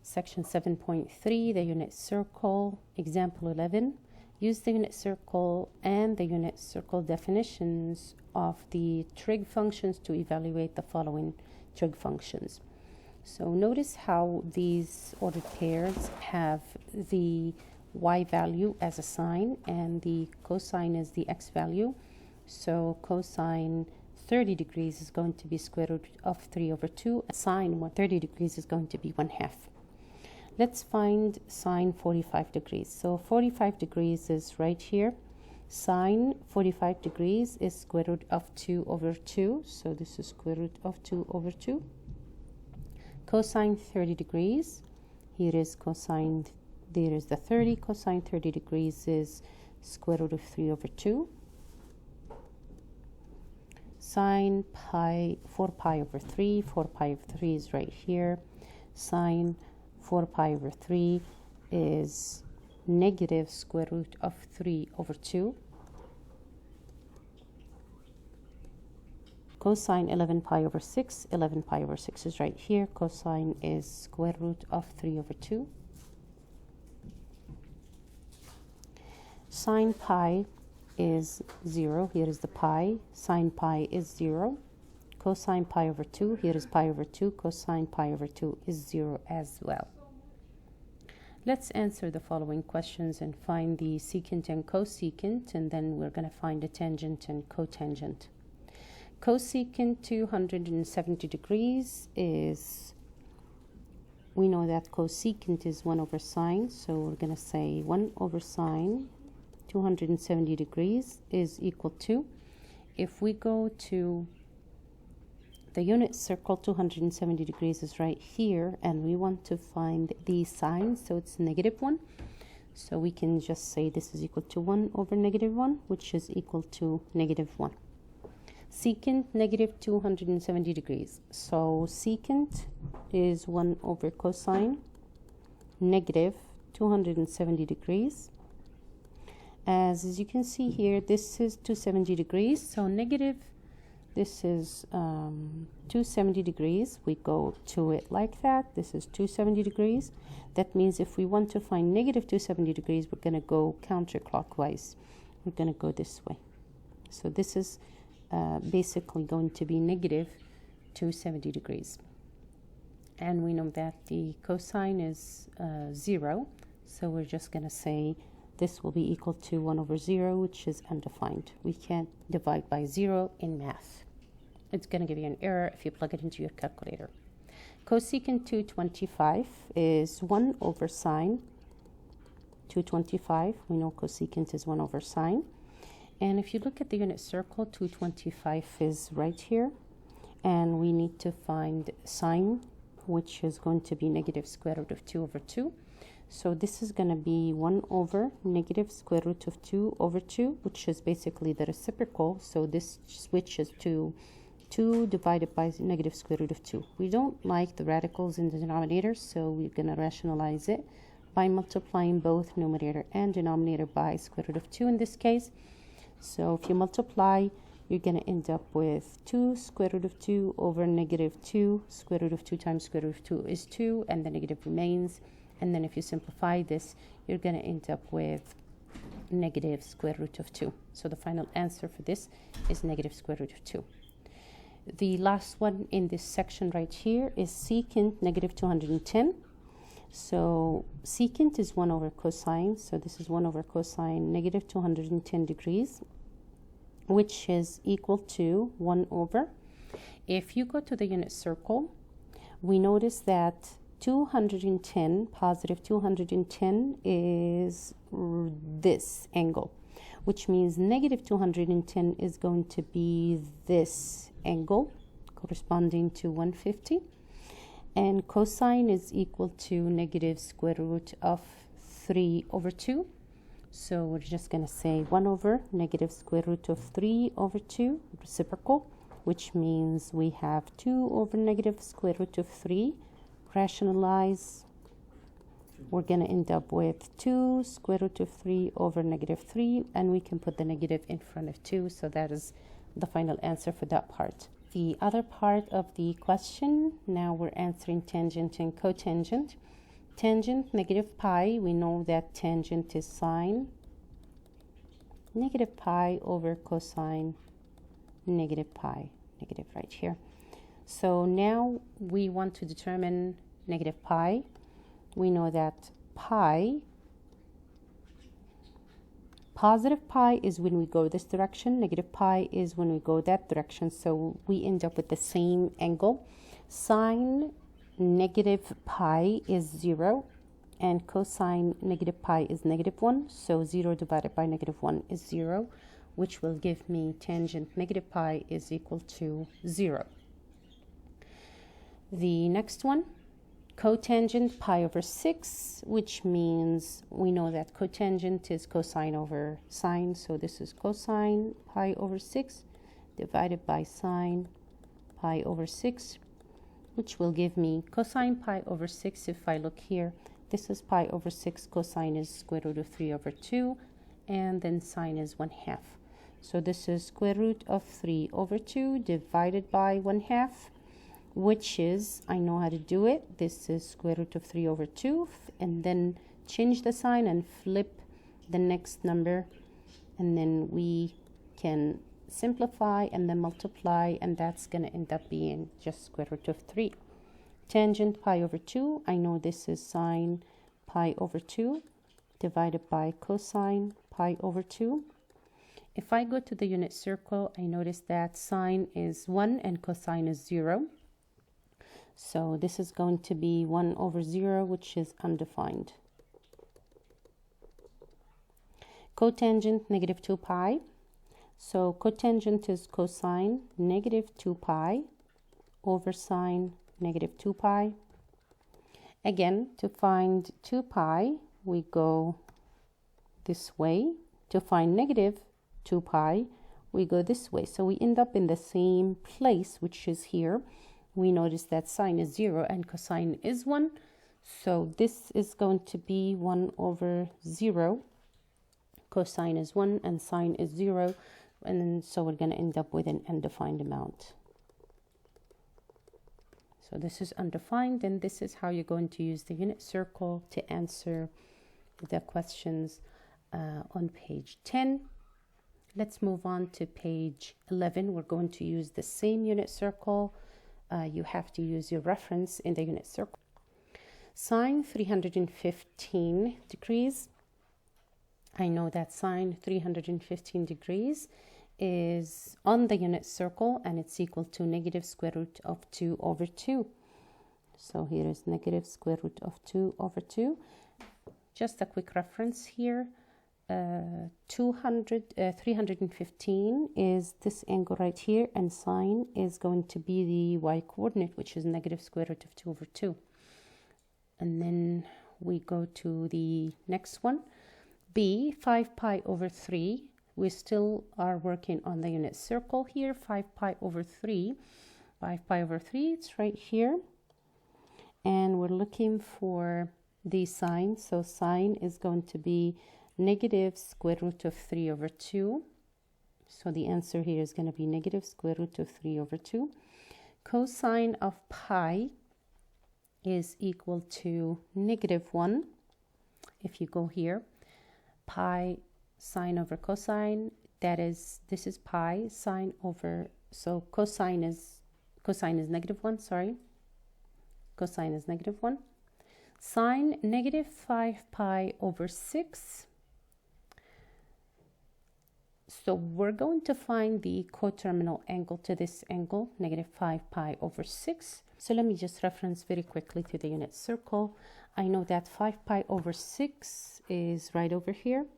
Section 7.3, the unit circle. Example 11. Use the unit circle and the unit circle definitions of the trig functions to evaluate the following trig functions. So notice how these ordered pairs have the y value as a sign and the cosine is the x value. So cosine 30 degrees is going to be square root of 3 over 2. Sine 130 degrees is going to be 1/2. Let's find sine 45 degrees. So 45 degrees is right here. Sine 45 degrees is square root of 2 over 2. So this is square root of 2 over 2. Cosine 30 degrees. Here is cosine, there is the 30. Cosine 30 degrees is square root of 3 over 2. Sine pi, 4 pi over 3. 4 pi over 3 is right here. Sine 4 pi over 3 is negative square root of 3 over 2. Cosine 11 pi over 6. 11 pi over 6 is right here. Cosine is square root of 3 over 2. Sine pi is 0. Here is the pi. Sine pi is 0. Cosine pi over 2. Here is pi over 2. Cosine pi over 2 is 0 as well. Let's answer the following questions and find the secant and cosecant, and then we're going to find the tangent and cotangent. Cosecant 270 degrees is, we know that cosecant is 1 over sine, so we're going to say 1 over sine 270 degrees is equal to, if we go to the unit circle, 270 degrees is right here, and we want to find the sine, so it's -1. So we can just say this is equal to 1 over -1, which is equal to -1. Secant, -270 degrees. So secant is 1 over cosine, -270 degrees. As you can see here, this is 270 degrees, so this is 270 degrees. We go to it like that. This is 270 degrees. That means if we want to find -270 degrees, we're going to go counterclockwise. We're going to go this way. So this is basically going to be -270 degrees. And we know that the cosine is 0. So we're just going to say this will be equal to 1 over 0, which is undefined. We can't divide by 0 in math. It's going to give you an error if you plug it into your calculator. Cosecant 225 is 1 over sine 225. We know cosecant is 1 over sine. And if you look at the unit circle, 225 is right here. And we need to find sine, which is going to be negative square root of 2 over 2. So this is going to be 1 over negative square root of 2 over 2, which is basically the reciprocal. So this switches to 2 divided by negative square root of 2. We don't like the radicals in the denominator, so we're going to rationalize it by multiplying both numerator and denominator by square root of 2 in this case. So if you multiply, you're going to end up with 2 square root of 2 over -2. Square root of 2 times square root of 2 is 2, and the negative remains. And then if you simplify this, you're going to end up with negative square root of 2. So the final answer for this is negative square root of 2. The last one in this section right here is secant -210. So secant is 1 over cosine. So this is 1 over cosine -210 degrees, which is equal to 1 over. If you go to the unit circle, we notice that 210, positive 210 is this angle, which means negative 210 is going to be this angle corresponding to 150. And cosine is equal to negative square root of 3 over 2. So we're just going to say 1 over negative square root of 3 over 2, reciprocal, which means we have 2 over negative square root of 3. Rationalize, we're going to end up with 2 square root of 3 over -3, and we can put the negative in front of 2, so that is the final answer for that part. The other part of the question, now we're answering tangent and cotangent. Tangent negative pi, we know that tangent is sine negative pi over cosine negative pi, negative right here. So now we want to determine negative pi. We know that positive pi is when we go this direction, negative pi is when we go that direction, so we end up with the same angle. Sine negative pi is 0 and cosine negative pi is -1, so 0 divided by -1 is 0, which will give me tangent negative pi is equal to 0. The next one, cotangent pi over 6, which means we know that cotangent is cosine over sine, so this is cosine pi over 6 divided by sine pi over 6, which will give me cosine pi over 6. If I look here, this is pi over 6, cosine is square root of 3 over 2, and then sine is 1/2. So this is square root of 3 over 2 divided by 1/2, which is, I know how to do it. This is square root of 3 over 2, and then change the sign and flip the next number, and then we can simplify and then multiply, and that's going to end up being just square root of 3. Tangent pi over 2, I know this is sine pi over 2 divided by cosine pi over 2. If I go to the unit circle, I notice that sine is 1 and cosine is 0. So this is going to be 1 over 0, which is undefined. Cotangent -2 pi. So cotangent is cosine -2 pi over sine -2 pi. Again, to find 2 pi, we go this way. To find -2 pi, we go this way. So we end up in the same place, which is here. We notice that sine is 0 and cosine is 1. So this is going to be 1 over 0. Cosine is 1 and sine is 0. And so we're going to end up with an undefined amount. So this is undefined, and this is how you're going to use the unit circle to answer the questions on page 10. Let's move on to page 11. We're going to use the same unit circle. You have to use your reference in the unit circle. Sine 315 degrees. I know that sine 315 degrees is on the unit circle, and it's equal to negative square root of 2 over 2. So here is negative square root of 2 over 2. Just a quick reference here. 315 is this angle right here, and sine is going to be the y coordinate, which is negative square root of 2 over 2. And then we go to the next one. B, 5 pi over 3. We still are working on the unit circle here. 5 pi over 3. 5 pi over 3, it's right here. And we're looking for the sine. So sine is going to be negative square root of 3 over 2. So the answer here is going to be negative square root of 3 over 2. Cosine of pi is equal to -1. If you go here, pi sine over cosine, that is, this is pi sine over, so cosine is -1, sorry. Cosine is -1. Sine -5 pi over 6. So we're going to find the coterminal angle to this angle, -5 pi over 6. So let me just reference very quickly to the unit circle. I know that 5 pi over 6 is right over here,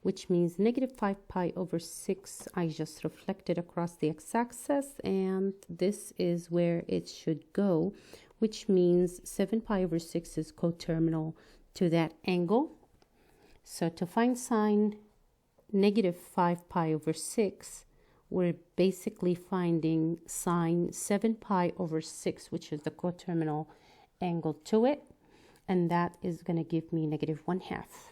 which means -5 pi over 6, I just reflected across the x-axis, and this is where it should go, which means 7 pi over 6 is coterminal to that angle. So to find sine -5 pi over 6, we're basically finding sine 7 pi over 6, which is the coterminal angle to it, and that is going to give me -1/2.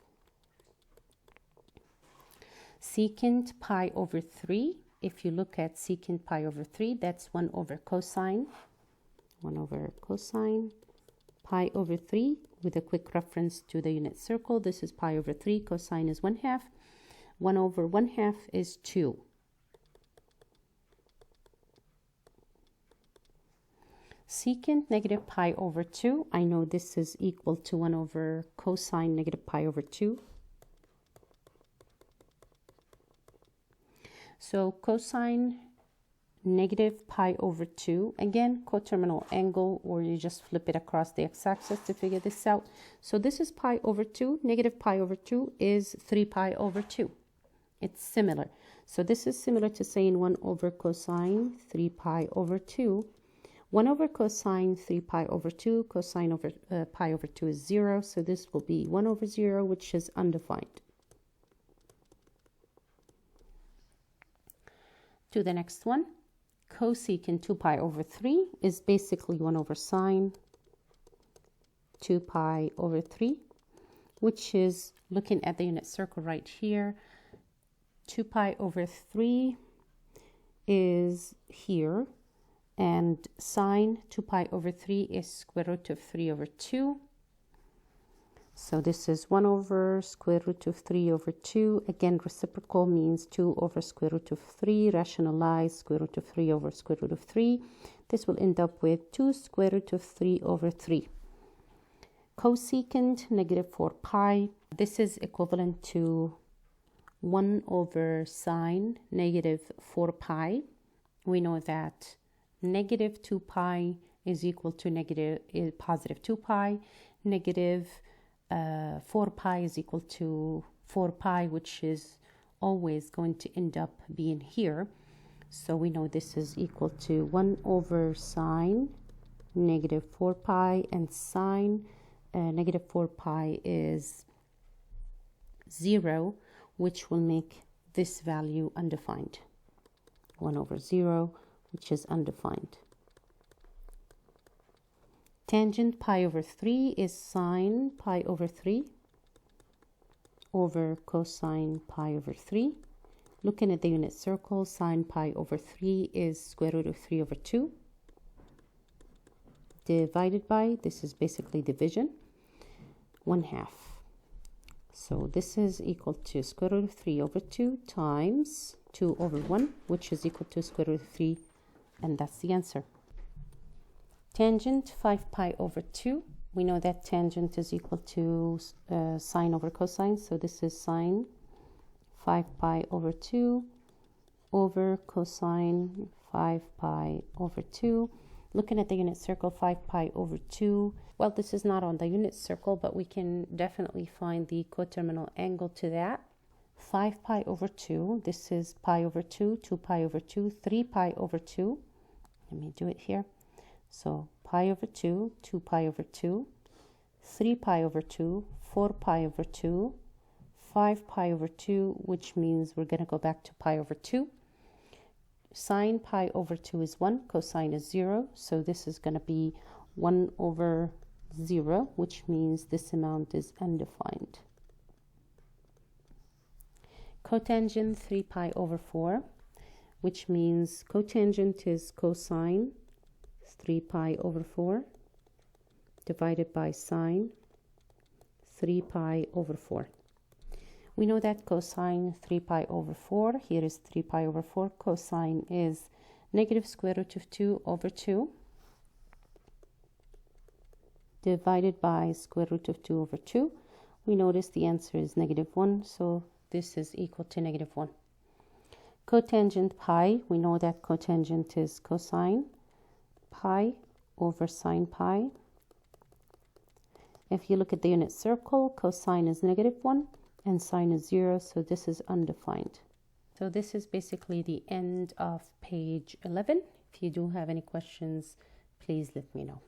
Secant pi over 3. If you look at secant pi over 3, that's 1 over cosine. 1 over cosine pi over 3, with a quick reference to the unit circle. This is pi over 3. Cosine is 1/2. 1 over 1/2 is 2. Secant negative pi over 2. I know this is equal to 1 over cosine negative pi over 2. So cosine negative pi over 2. Again, coterminal angle, or you just flip it across the x-axis to figure this out. So this is pi over 2. Negative pi over 2 is 3 pi over 2. It's similar. So this is similar to saying 1 over cosine 3 pi over 2. 1 over cosine 3 pi over 2. Cosine over pi over 2 is 0. So this will be 1 over 0, which is undefined. To the next one. Cosecant 2 pi over 3 is basically 1 over sine 2 pi over 3, which is, looking at the unit circle right here, 2 pi over 3 is here, and sine 2 pi over 3 is square root of 3 over 2. So this is 1 over square root of 3 over 2. Again, reciprocal means 2 over square root of 3. Rationalize square root of 3 over square root of 3. This will end up with 2 square root of 3 over 3. Cosecant negative 4 pi. This is equivalent to 1 over sine negative 4 pi. We know that negative 2 pi is equal to positive 2 pi. Negative 4 pi is equal to 4 pi, which is always going to end up being here. So we know this is equal to 1 over sine negative 4 pi, and sine negative 4 pi is 0, which will make this value undefined. 1 over 0, which is undefined. Tangent pi over 3 is sine pi over 3 over cosine pi over 3. Looking at the unit circle, sine pi over 3 is square root of 3 over 2. Divided by, this is basically division, 1/2. So this is equal to square root of 3 over 2 times 2 over 1, which is equal to square root of 3, and that's the answer. Tangent 5 pi over 2. We know that tangent is equal to sine over cosine. So this is sine 5 pi over 2 over cosine 5 pi over 2. Looking at the unit circle, 5 pi over 2. Well, this is not on the unit circle, but we can definitely find the coterminal angle to that. 5 pi over 2. This is pi over 2, 2 pi over 2, 3 pi over 2. Let me do it here. So pi over 2, 2 pi over 2, 3 pi over 2, 4 pi over 2, 5 pi over 2, which means we're going to go back to pi over 2. Sine pi over 2 is 1, cosine is 0, so this is going to be 1 over 0, which means this amount is undefined. Cotangent 3 pi over 4, which means cotangent is cosine 3 pi over 4 divided by sine 3 pi over 4. We know that cosine 3 pi over 4, here is 3 pi over 4, cosine is negative square root of 2 over 2 divided by square root of 2 over 2. We notice the answer is negative 1, so this is equal to negative 1. Cotangent pi, we know that cotangent is cosine pi over sine pi. If you look at the unit circle, cosine is negative 1 and sine is 0, so this is undefined. So this is basically the end of page 11. If you do have any questions, please let me know.